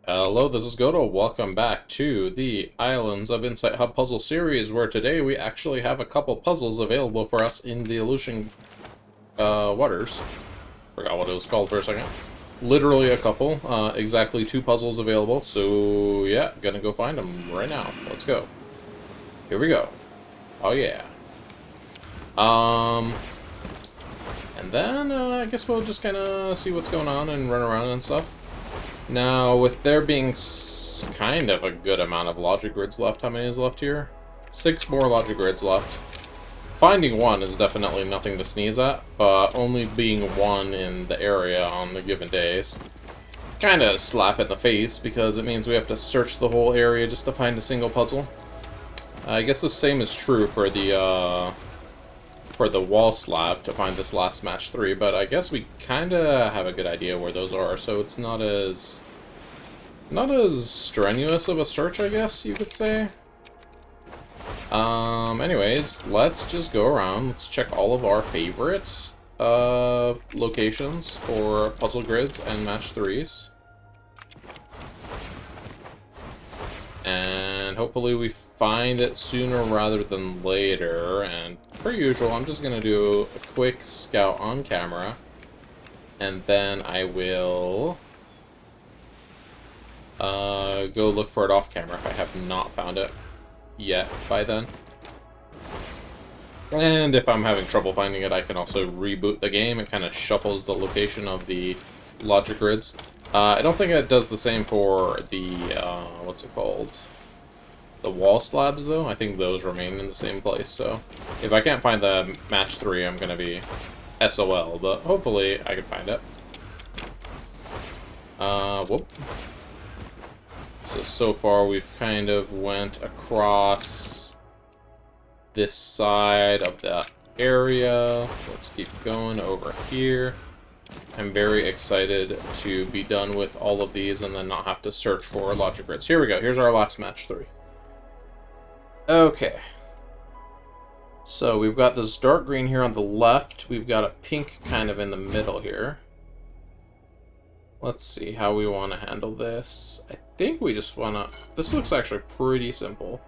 Hello, this is Goto. Welcome back to the Islands of Insight Hub puzzle series, where today we actually have a couple puzzles available for us in the Aleutian waters. Forgot what it was called for a second. Literally a couple. Exactly two puzzles available. So yeah, gonna go find them right now. Let's go. Here we go. Oh yeah. And then I guess we'll just kind of see what's going on and run around and stuff. Now, with there being kind of a good amount of logic grids left, how many is left here? 6 more logic grids left. Finding one is definitely nothing to sneeze at, but only being one in the area on the given days kind of slap in the face, because it means we have to search the whole area just to find a single puzzle. I guess the same is true for the wall slab to find this last match 3, but I guess we kind of have a good idea where those are, so it's not as strenuous of a search, I guess you could say. Anyways, let's just go around. Let's check all of our favorite locations for puzzle grids and match 3s. And hopefully we find it sooner rather than later. And per usual, I'm just gonna do a quick scout on camera, and then I will go look for it off camera if I have not found it yet by then. And if I'm having trouble finding it, I can also reboot the game. It kind of shuffles the location of the logic grids. I don't think it does the same for the, what's it called? The wall slabs, though. I think those remain in the same place, so if I can't find the match 3, I'm gonna be SOL, but hopefully I can find it. Whoop. So far we've kind of went across this side of the area. Let's keep going over here. I'm very excited to be done with all of these and then not have to search for logic grids. Here we go. Here's our last match 3. Okay. So we've got this dark green here on the left. We've got a pink kind of in the middle here. Let's see how we want to handle this. I think we just want to... This looks actually pretty simple.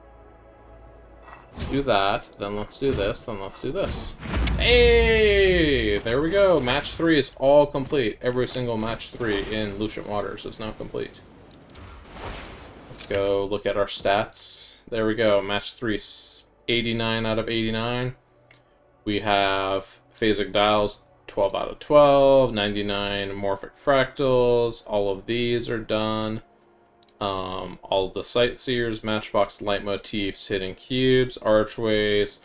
Let's do that, then let's do this, then let's do this. Hey! There we go. Match 3 is all complete. Every single match 3 in Aleutian waters is now complete. Let's go look at our stats. There we go. Match 3, 89 out of 89. We have phasic dials, 12 out of 12, 99 morphic fractals. All of these are done. All of the sightseers, matchbox leitmotifs, hidden cubes, archways,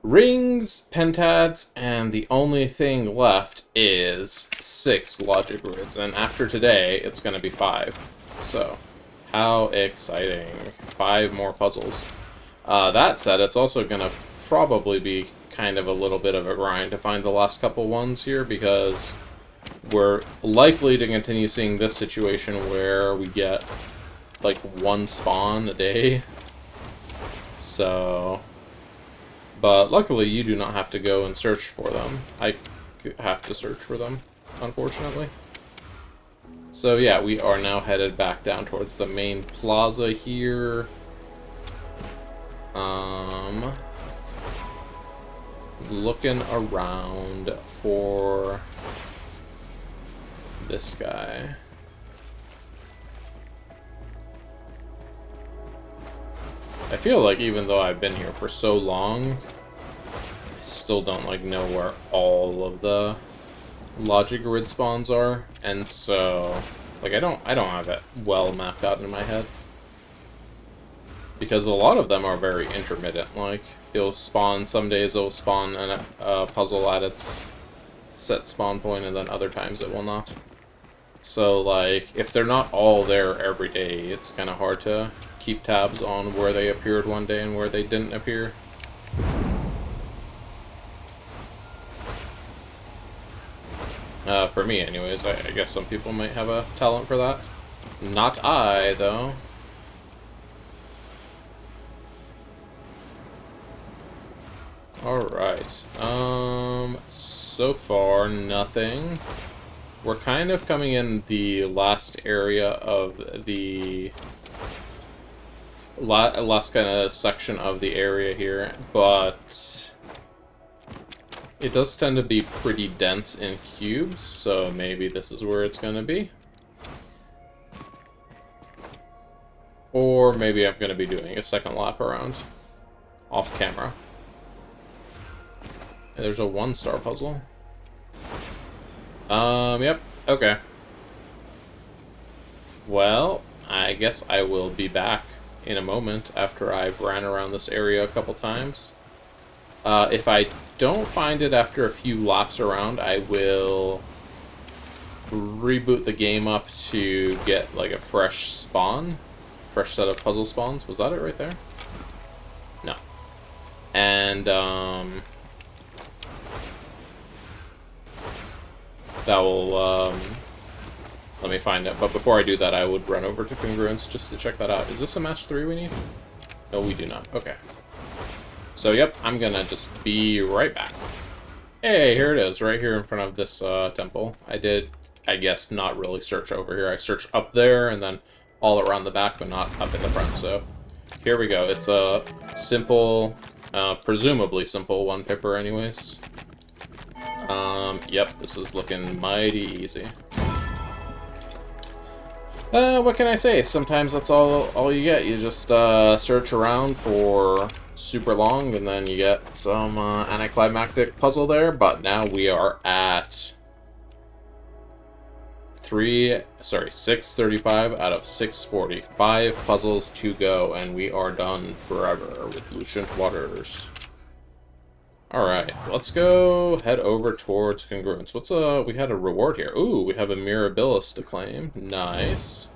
rings, pentads, and the only thing left is 6 logic grids. And after today, it's going to be 5. So, how exciting. 5 more puzzles. That said, it's also going to probably be kind of a little bit of a grind to find the last couple ones here, because we're likely to continue seeing this situation where we get like 1 spawn a day. So, but luckily you do not have to go and search for them. I have to search for them, unfortunately. So yeah, we are now headed back down towards the main plaza here. Looking around for this guy. I feel like even though I've been here for so long, I still don't like know where all of the logic grid spawns are, and so like I don't have it well mapped out in my head, because a lot of them are very intermittent. Like, it'll spawn, some days it'll spawn a puzzle at its set spawn point, and then other times it will not. So, like, if they're not all there every day, it's kind of hard to keep tabs on where they appeared one day and where they didn't appear. For me, anyways. I guess some people might have a talent for that. Not I, though. Alright, so far, nothing. we're kind of coming in the last area of the last kind of section of the area here, but it does tend to be pretty dense in cubes, so maybe this is where it's going to be. Or maybe I'm going to be doing a second lap around off camera. And there's a 1-star puzzle. Yep, okay. Well, I guess I will be back in a moment after I've ran around this area a couple times. If I don't find it after a few laps around, I will reboot the game up to get like a fresh spawn. Fresh set of puzzle spawns. Was that it right there? No. And, that will, let me find it. But before I do that, I would run over to Congruence just to check that out. Is this a match 3 we need? No, we do not. Okay. So, yep, I'm gonna just be right back. Hey, here it is, right here in front of this, temple. I did, I guess, not really search over here. I searched up there, and then all around the back, but not up in the front, so here we go. It's a simple, presumably simple one-pipper anyways. Yep, this is looking mighty easy. What can I say? Sometimes that's all you get. You just, search around for super long, and then you get some, anticlimactic puzzle there, but now we are at 635 out of 640. 5 puzzles to go, and we are done forever with Lucent Waters. Alright, let's go head over towards Congruence. We had a reward here. Ooh, we have a Mirabilis to claim. Nice.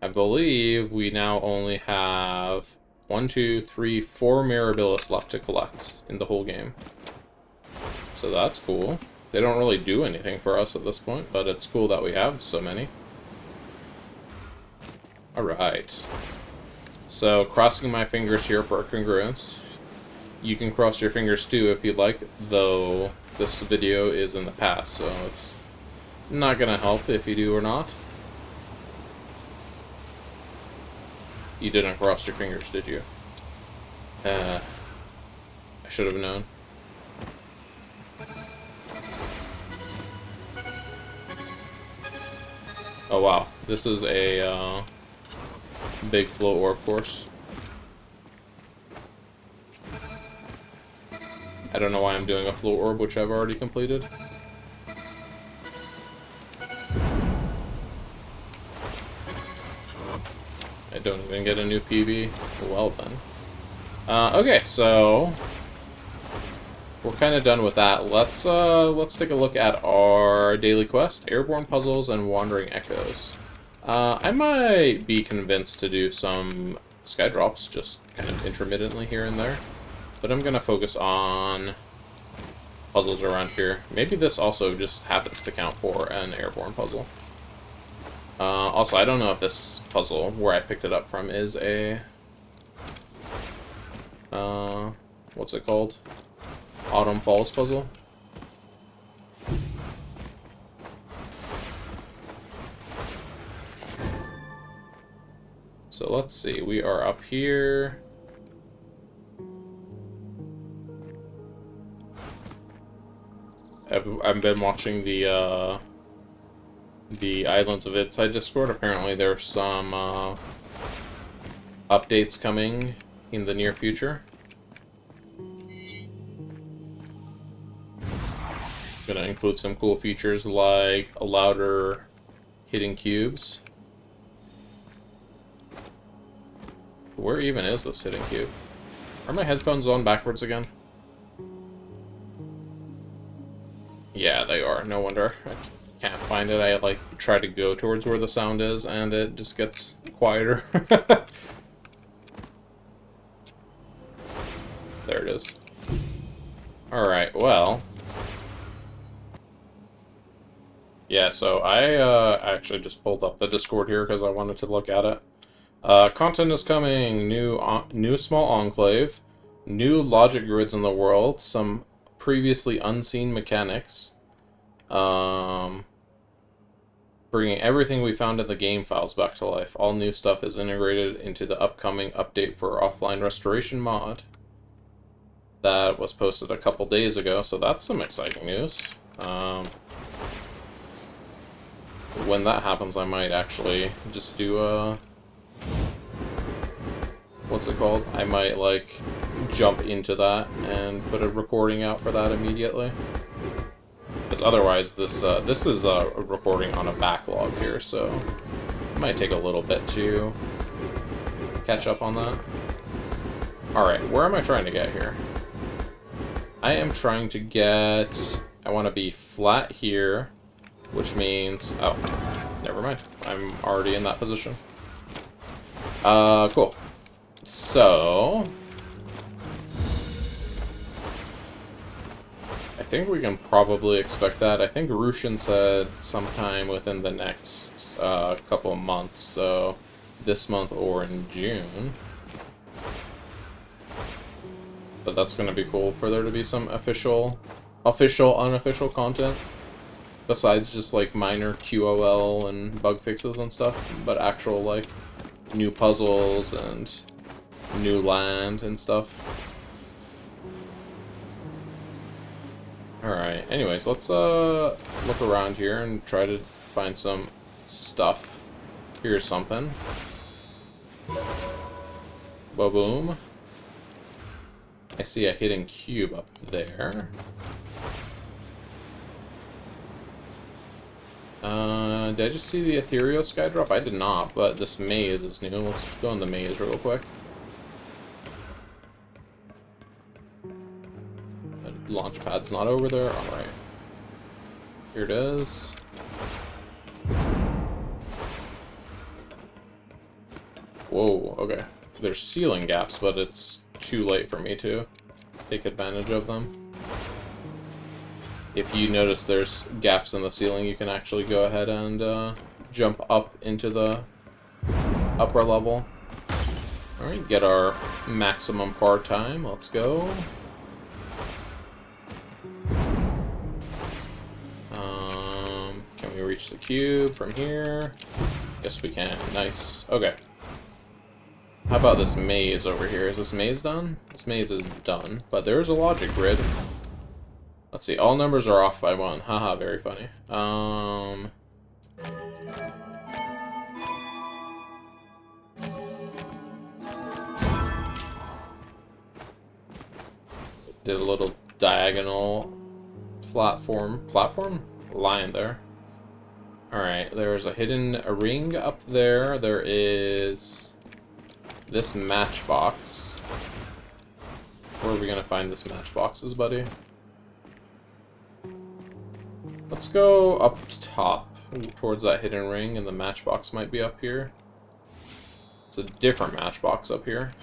I believe we now only have 1, 2, 3, 4 Mirabilis left to collect in the whole game. So that's cool. They don't really do anything for us at this point, but it's cool that we have so many. Alright. So, crossing my fingers here for Congruence. You can cross your fingers too if you'd like, though this video is in the past, so it's not gonna help if you do or not. You didn't cross your fingers, did you? I should have known. Oh wow, this is a big float orb course. I don't know why I'm doing a float orb, which I've already completed. I don't even get a new PB. Well then. Okay, so we're kind of done with that. Let's take a look at our daily quest: Airborne Puzzles and Wandering Echoes. I might be convinced to do some sky drops, just kind of intermittently here and there. But I'm gonna focus on puzzles around here. Maybe this also just happens to count for an airborne puzzle. Also, I don't know if this puzzle, where I picked it up from, is a... what's it called? Autumn Falls puzzle? So let's see, we are up here. I've been watching the Islands of Itside Discord. Apparently there's some updates coming in the near future. Gonna include some cool features like a louder hitting cubes. Where even is this hitting cube? Are my headphones on backwards again? Yeah, they are. No wonder. I can't find it. I like try to go towards where the sound is and it just gets quieter. There it is. Alright, well. Yeah, so I actually just pulled up the Discord here because I wanted to look at it. Content is coming. New small enclave. New logic grids in the world, some previously unseen mechanics. Bringing everything we found in the game files back to life. All new stuff is integrated into the upcoming update for offline restoration mod. That was posted a couple days ago, so that's some exciting news. When that happens, I might actually just do a... what's it called? I might, like, jump into that and put a recording out for that immediately. Because otherwise, this is a recording on a backlog here, so it might take a little bit to catch up on that. Alright, where am I trying to get here? I am trying to get... I want to be flat here, which means... oh, never mind. I'm already in that position. Cool. So... I think we can probably expect that. I think Rushin said sometime within the next couple of months, so this month or in June. But that's going to be cool for there to be some official, unofficial content. Besides just like minor QOL and bug fixes and stuff, but actual like new puzzles and new land and stuff. Alright, anyways, let's look around here and try to find some stuff. Here's something. Ba-boom. I see a hidden cube up there. Did I just see the ethereal sky drop? I did not, but this maze is new. Let's just go in the maze real quick. Launch pad's not over there. Alright. Here it is. Whoa, okay. There's ceiling gaps, but it's too late for me to take advantage of them. If you notice there's gaps in the ceiling, you can actually go ahead and jump up into the upper level. Alright, get our maximum par time. Let's go. Can we reach the cube from here? Yes, we can. Nice. Okay. How about this maze over here? Is this maze done? This maze is done, but there's a logic grid. Let's see. All numbers are off by 1. Haha, very funny. Did a little diagonal platform line there. Alright, there's a hidden ring up there. There is this matchbox. Where are we gonna find this matchboxes, buddy? Let's go up top towards that hidden ring, and the matchbox might be up here. It's a different matchbox up here.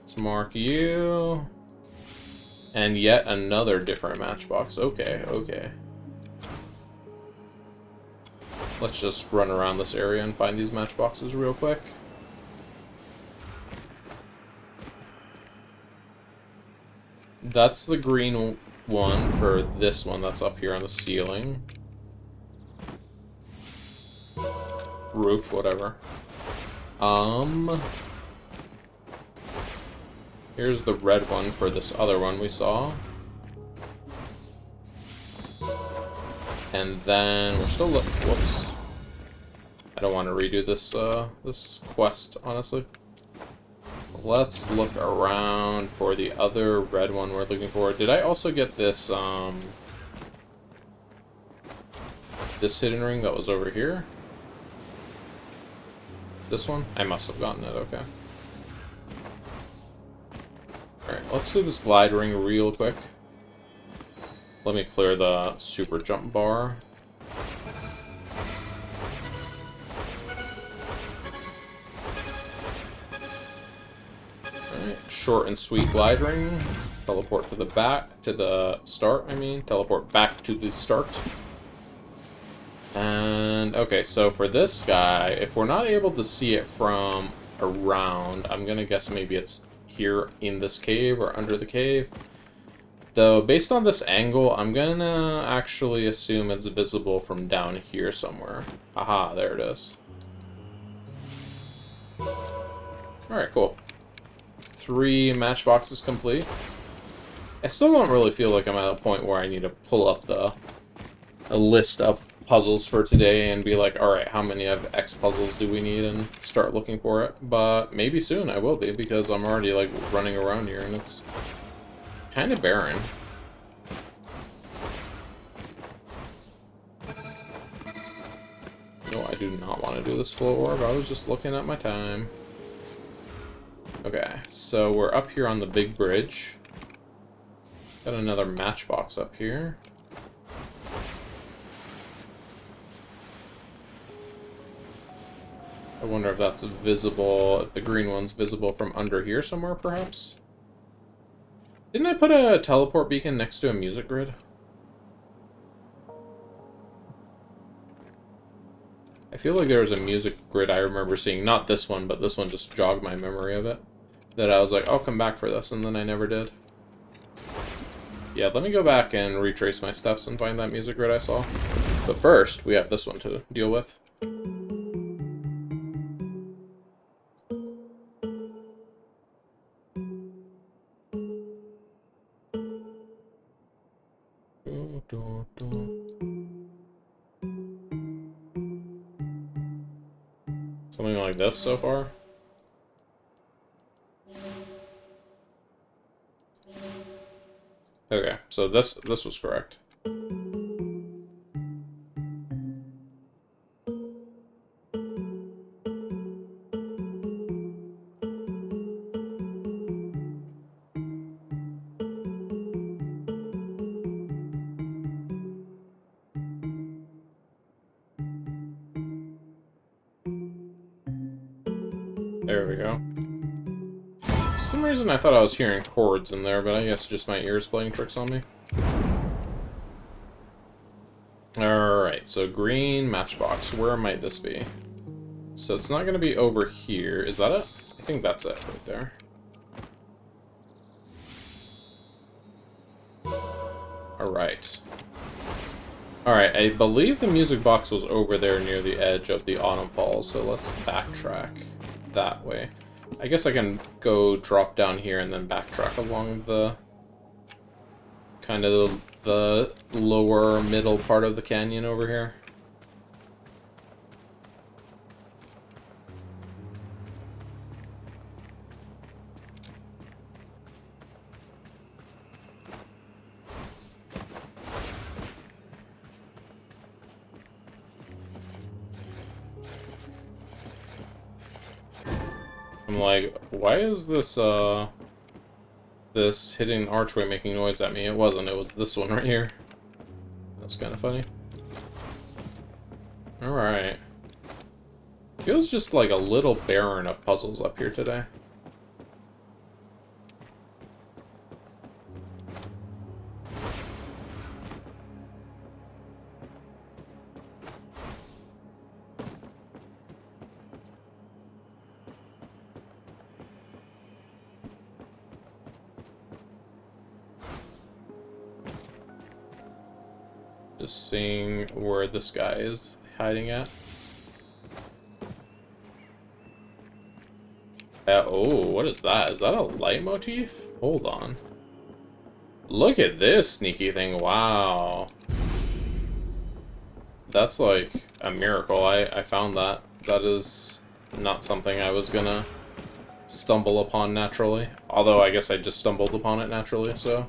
Let's mark you. And yet another different matchbox. Okay, okay. Let's just run around this area and find these matchboxes real quick. That's the green one for this one that's up here on the ceiling. Roof, whatever. Here's the red one for this other one we saw. And then we're still looking. Whoops. I don't want to redo this this quest, honestly. Let's look around for the other red one we're looking for. Did I also get this this hidden ring that was over here? This one? I must have gotten it, okay. Alright, let's do this glide ring real quick. Let me clear the super jump bar. Alright, short and sweet glide ring. Teleport to the back, to the start, I mean. Teleport back to the start. And, okay, so for this guy, if we're not able to see it from around. I'm gonna guess maybe it's here in this cave or under the cave. Though, based on this angle, I'm gonna actually assume it's visible from down here somewhere. Aha, there it is. Alright, cool. 3 matchboxes complete. I still don't really feel like I'm at a point where I need to pull up a list of puzzles for today and be like, alright, how many of X puzzles do we need, and start looking for it. But maybe soon I will be, because I'm already like running around here and it's kind of barren. No, I do not want to do the slow orb. I was just looking at my time. Okay, so we're up here on the big bridge. Got another matchbox up here. I wonder if that's visible, if the green one's visible from under here somewhere, perhaps? Didn't I put a teleport beacon next to a music grid? I feel like there was a music grid I remember seeing, not this one, but this one just jogged my memory of it. That I was like, I'll come back for this, and then I never did. Yeah, let me go back and retrace my steps and find that music grid I saw. But first, we have this one to deal with. Something like this so far. Okay, so this was correct. There we go. For some reason I thought I was hearing chords in there, but I guess just my ears playing tricks on me. Alright, so green matchbox. Where might this be? So it's not going to be over here. Is that it? I think that's it right there. Alright. Alright, I believe the music box was over there near the edge of the Autumn Falls, so let's backtrack that way. I guess I can go drop down here and then backtrack along the kind of the lower middle part of the canyon over here. I'm like, why is this this hidden archway making noise at me? It wasn't, it was this one right here. That's kind of funny. Alright. Feels just like a little barren of puzzles up here today. Just seeing where this guy is hiding at. Oh, what is that? Is that a leitmotif? Hold on. Look at this sneaky thing. Wow. That's like a miracle. I found that. That is not something I was gonna stumble upon naturally. Although I guess I just stumbled upon it naturally, so...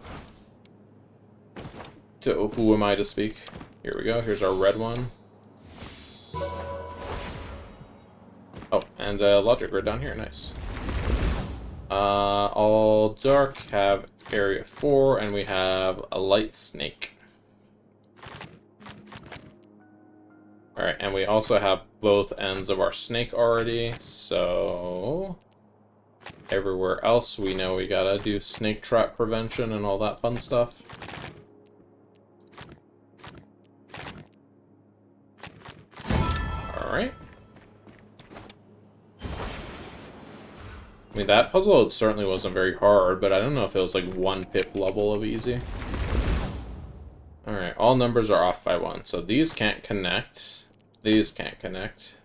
To who am I to speak? Here we go. Here's our red one. Oh, and a logic grid down here. Nice. All dark have area 4, and we have a light snake. Alright, and we also have both ends of our snake already, so... Everywhere else we know we gotta do snake trap prevention and all that fun stuff. Alright. I mean, that puzzle certainly wasn't very hard, but I don't know if it was like 1 pip level of easy. Alright, all numbers are off by 1. So these can't connect. These can't connect.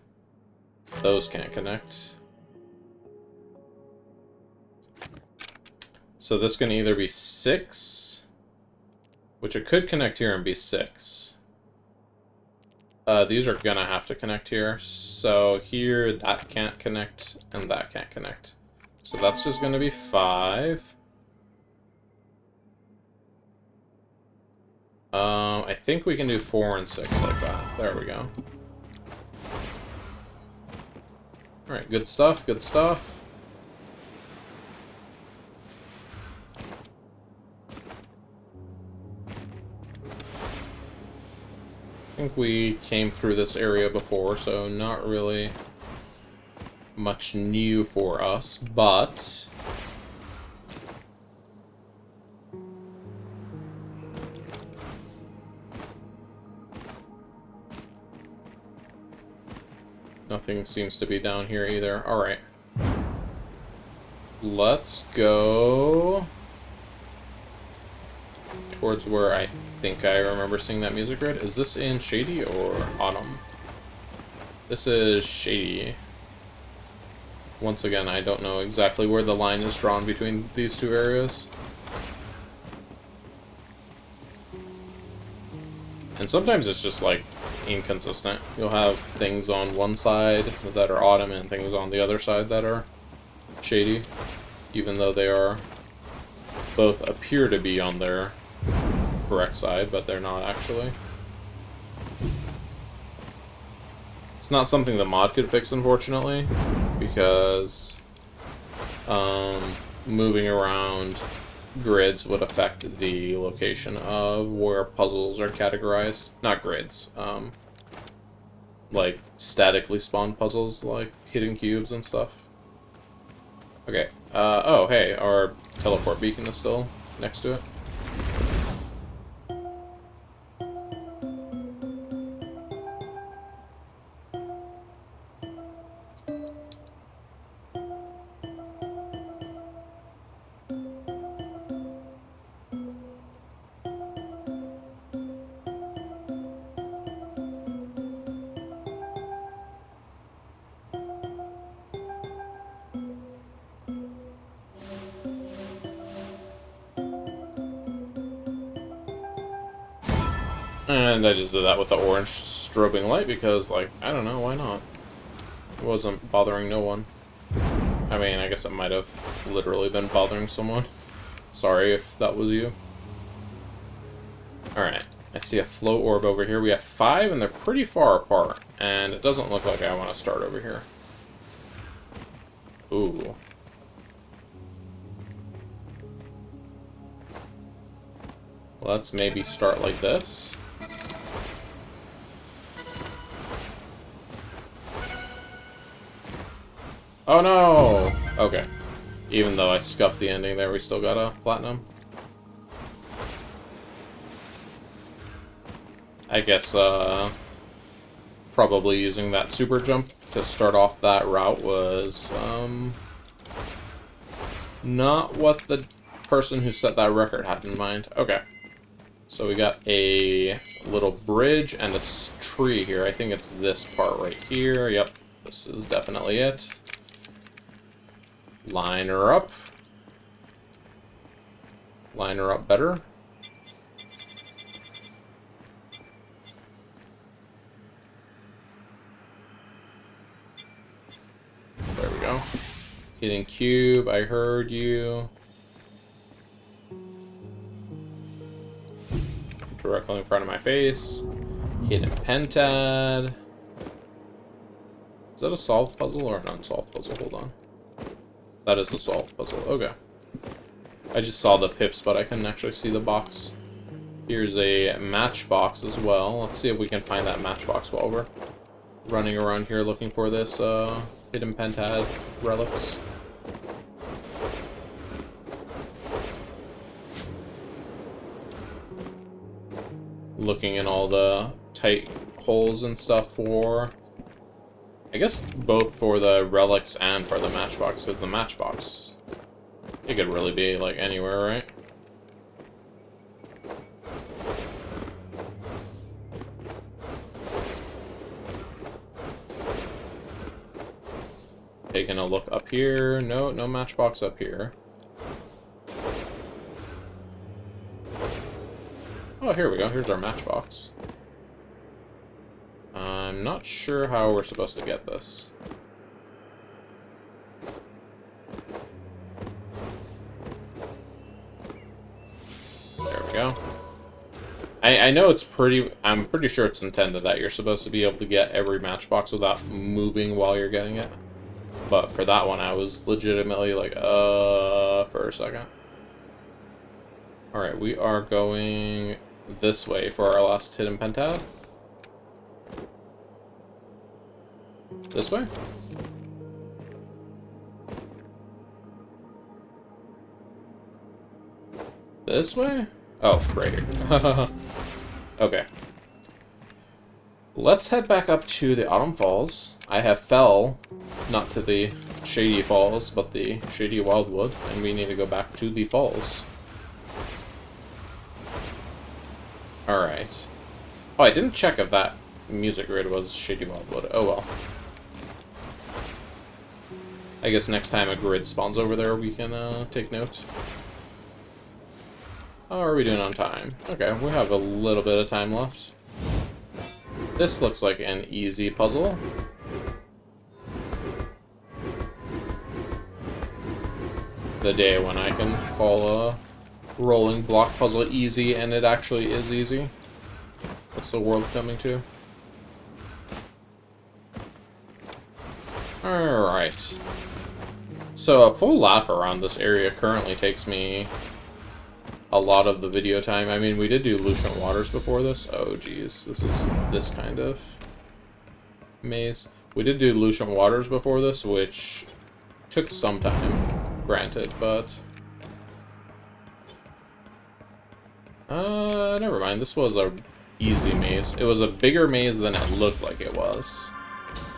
Those can't connect. So this can either be 6, which it could connect here and be 6. These are gonna have to connect here. So here, that can't connect, and that can't connect. So that's just gonna be 5. I think we can do 4 and 6 like that. There we go. Alright, good stuff, good stuff. I think we came through this area before, so not really much new for us, but nothing seems to be down here either. Alright. Let's go towards where I think I remember seeing that music grid. Is this in Shady or Autumn? This is Shady. Once again, I don't know exactly where the line is drawn between these two areas. And sometimes it's just, like, inconsistent. You'll have things on one side that are Autumn and things on the other side that are Shady, even though they are both appear to be on their correct side, but they're not actually. It's not something the mod could fix, unfortunately, because moving around grids would affect the location of where puzzles are categorized. Not grids, like statically spawned puzzles, like hidden cubes and stuff. Okay, oh hey, our teleport beacon is still next to it. And I just did that with the orange strobing light because, like, I don't know, why not? It wasn't bothering no one. I mean, I guess it might have literally been bothering someone. Sorry if that was you. Alright, I see a flow orb over here. We have 5 and they're pretty far apart. And it doesn't look like I want to start over here. Ooh. Let's maybe start like this. Oh no! Okay. Even though I scuffed the ending there, we still got a platinum. I guess, probably using that super jump to start off that route was, not what the person who set that record had in mind. Okay. So we got a little bridge and a tree here. I think it's this part right here. Yep, this is definitely it. Line her up. Line her up better. There we go. Hidden cube, I heard you. Directly in front of my face. Hidden pentad. Is that a solved puzzle or an unsolved puzzle? Hold on. That is a solved puzzle. Okay. I just saw the pips, but I couldn't actually see the box. Here's a matchbox as well. Let's see if we can find that matchbox while we're running around here looking for this hidden pentad relics. Looking in all the tight holes and stuff for I guess both for the relics and for the matchbox, because the matchbox, it could really be, like, anywhere, right? Taking a look up here. No, no matchbox up here. Oh, here we go. Here's our matchbox. I'm not sure how we're supposed to get this. There we go. I know it's I'm pretty sure it's intended that you're supposed to be able to get every matchbox without moving while you're getting it. But for that one, I was legitimately like, for a second. Alright, we are going this way for our last hidden pentad. This way? This way? Oh, right here. Okay. Let's head back up to the Autumn Falls. I have fell, not to the Shady Falls, but the Shady Wildwood, and we need to go back to the falls. Alright. Oh, I didn't check if that music grid was Shady Wildwood. Oh well. I guess next time a grid spawns over there, we can take note. How are we doing on time? Okay, we have a little bit of time left. This looks like an easy puzzle. The day when I can call a rolling block puzzle easy, and it actually is easy. What's the world coming to? Alright. So a full lap around this area currently takes me a lot of the video time. I mean, we did do Lucian Waters before this. Oh, geez. This is this kind of maze. We did do Lucian Waters before this, which took some time, granted, but... never mind. This was a easy maze. It was a bigger maze than it looked like it was.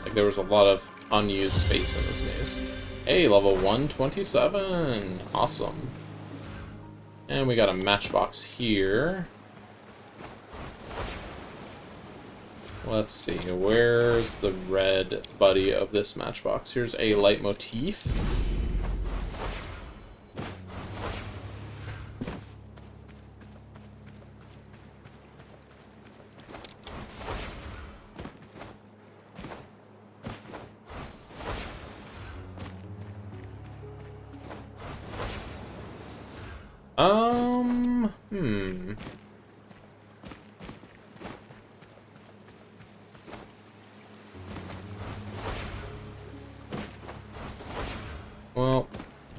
Like, there was a lot of unused space in this maze. Hey, level 127! Awesome. And we got a matchbox here. Let's see, where's the red buddy of this matchbox? Here's a leitmotif. Well,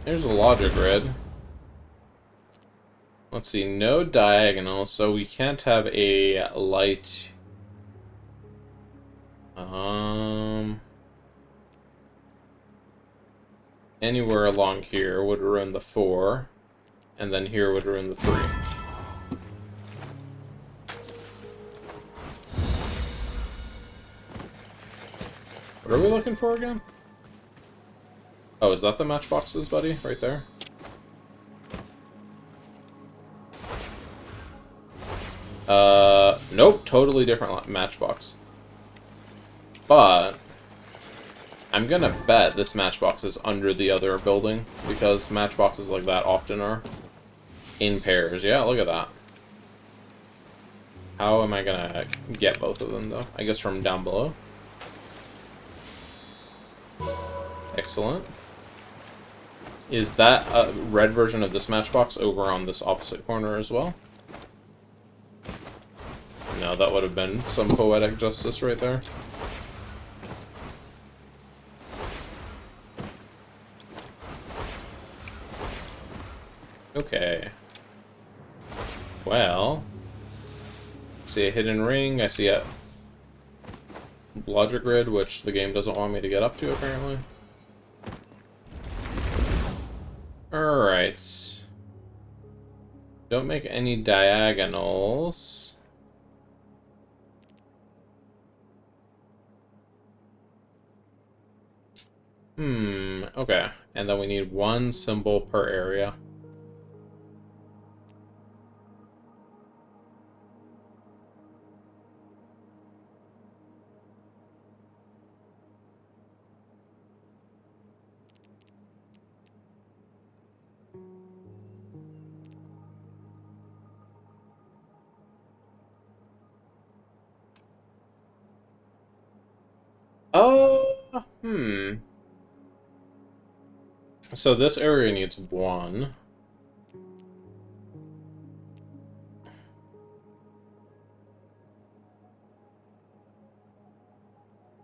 here's a logic grid. Let's see, no diagonal, so we can't have a light. Anywhere along here would ruin the 4, and then here would ruin the 3. What are we looking for again? Oh, is that the matchboxes, buddy? Right there? Nope, totally different matchbox. But I'm gonna bet this matchbox is under the other building, because matchboxes like that often are in pairs. Yeah, look at that. How am I gonna get both of them, though? I guess from down below. Excellent. Is that a red version of this matchbox over on this opposite corner as well? No, that would have been some poetic justice right there. Okay. Well, I see a hidden ring, I see a logic grid, which the game doesn't want me to get up to, apparently. Alright. Don't make any diagonals. Okay. And then we need one symbol per area. Hmm. So this area needs one.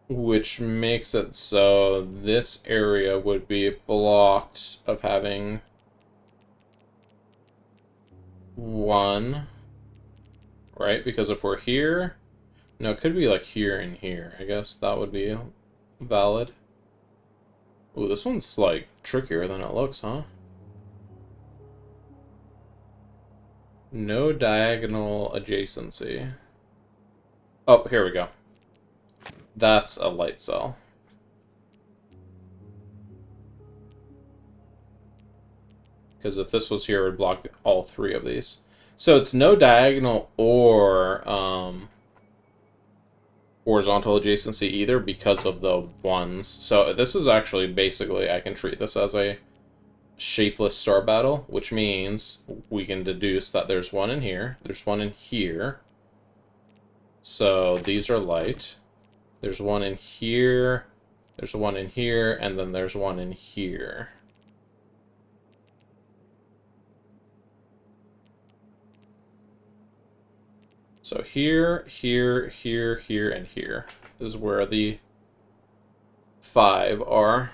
Which makes it so this area would be blocked of having one, right? Because if we're here, no, it could be like here and here. I guess that would be valid. Ooh, this one's like trickier than it looks, huh? No diagonal adjacency. Oh, here we go. That's a light cell. Because if this was here, it would block all three of these. So it's no diagonal or horizontal adjacency either because of the ones. So this is actually basically, I can treat this as a shapeless star battle, which means we can deduce that there's one in here, there's one in here. So these are light. There's one in here, there's one in here, and then there's one in here. So here, here, here, here, and here is where the 5 are.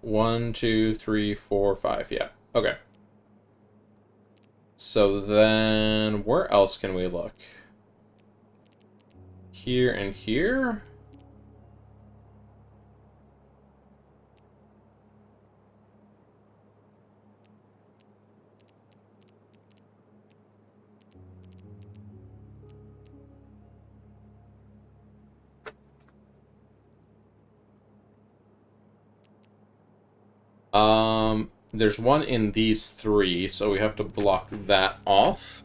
1, 2, 3, 4, 5. Yeah. Okay. So then, where else can we look? Here and here? There's one in these 3, so we have to block that off.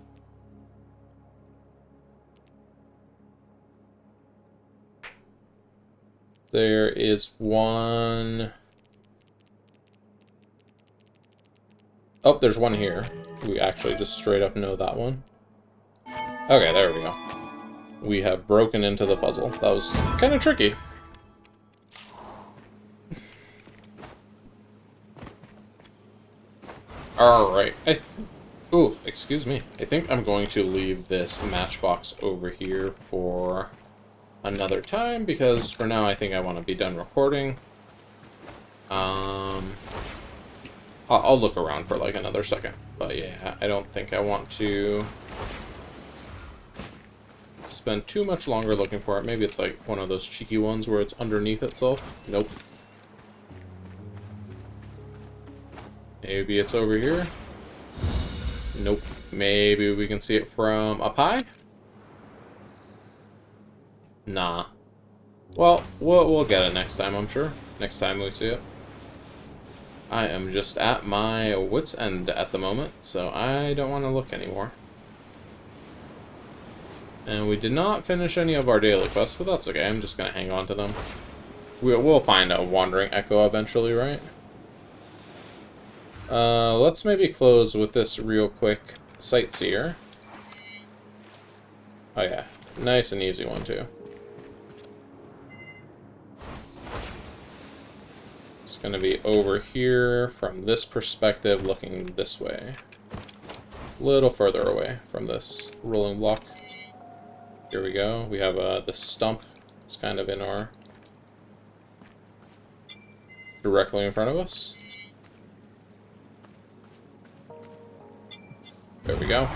There is one... Oh, there's one here. We actually just straight up know that one. Okay, there we go. We have broken into the puzzle. That was kind of tricky. Alright. Ooh, excuse me. I think I'm going to leave this matchbox over here for another time, because for now I think I want to be done recording. I'll look around for like another second. But yeah, I don't think I want to spend too much longer looking for it. Maybe it's like one of those cheeky ones where it's underneath itself. Nope. Maybe it's over here. Nope. Maybe we can see it from up high? Nah. Well, we'll get it next time, I'm sure. Next time we see it. I am just at my wit's end at the moment, so I don't want to look anymore. And we did not finish any of our daily quests, but that's okay. I'm just going to hang on to them. We'll find a wandering echo eventually, right? Let's maybe close with this real quick sightseer. Oh yeah, nice and easy one too. It's gonna be over here from this perspective, looking this way. A little further away from this rolling block. Here we go. We have the stump. It's kind of in our... directly in front of us. There we go.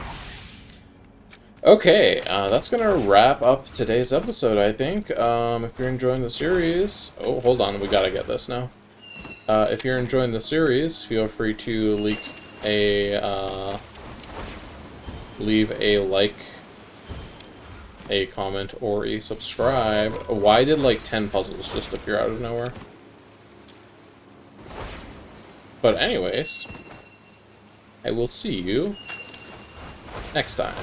Okay, that's gonna wrap up today's episode, I think. If you're enjoying the series... Oh, hold on, we gotta get this now. If you're enjoying the series, feel free to leave a like, a comment, or a subscribe. Why did, like, 10 puzzles just appear out of nowhere? But anyways, I will see you next time.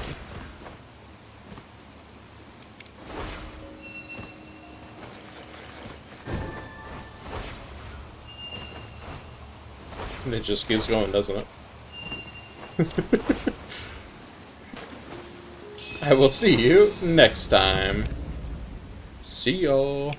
And it just keeps going, doesn't it? I will see you next time. See y'all.